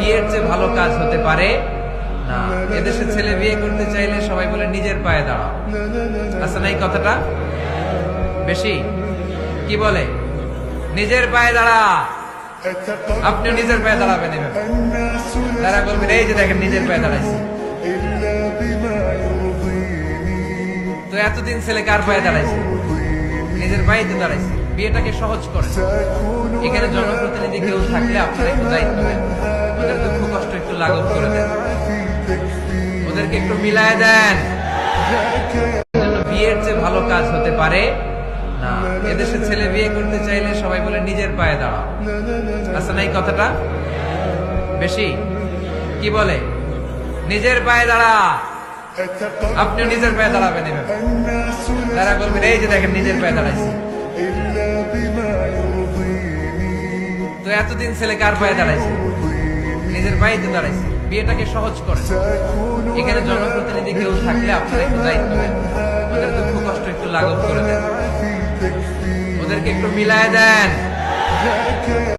বিয়ের চেয়ে ভালো কাজ হতে পারে না। এদেশের ছেলে বিয়ে করতে চাইলে সবাই বলে নিজের পায়ে দাঁড়াও, আছে না এই কথাটা? বেশি কি বলে? নিজের পায়ে দাঁড়া। আপনিও নিজের পায়ে দাঁড়াবেন এভাবে, তারা বলবেন এই যে দেখেন নিজের পায়ে দাঁড়াইছে। তো এতদিন ছেলে কার পায়ে দাঁড়াইছে? নিজের পায়ে তো দাঁড়াইছে। বিয়েটাকে সহজ করে। এখানে জনপ্রতিনিধি কেউ থাকলে আপনারা একটু দায়িত্ব নেন, ওদের দুঃখ কষ্ট একটু লাঘব করে দেন, ওদেরকে একটু মিলায় দেন। বিয়ের চেয়ে ভালো কাজ হতে পারে না। এদেশের ছেলে বিয়ে করতে চাইলে সবাই বলে নিজের পায়ে দাঁড়াও, আছে না এই কথাটা? বেশি কি বলে? নিজের পায়ে দাঁড়া। আপনিও নিজের পায়ে দাঁড়াবেন এভাবে, তারা বলবেন এই যে দেখেন নিজের পায়ে দাঁড়াইছে। তো এতদিন ছেলে কার পায়ে দাঁড়াইছে? নিজের পায়ে তো দাঁড়াইছে। বিয়েটাকে সহজ করে। এখানে জনপ্রতিনিধি কেউ থাকলে আপনারা একটু দায়িত্ব নেন, ওদের দুঃখ কষ্ট একটু লাঘব করে দেন, ওদেরকে একটু মিলায় দেন।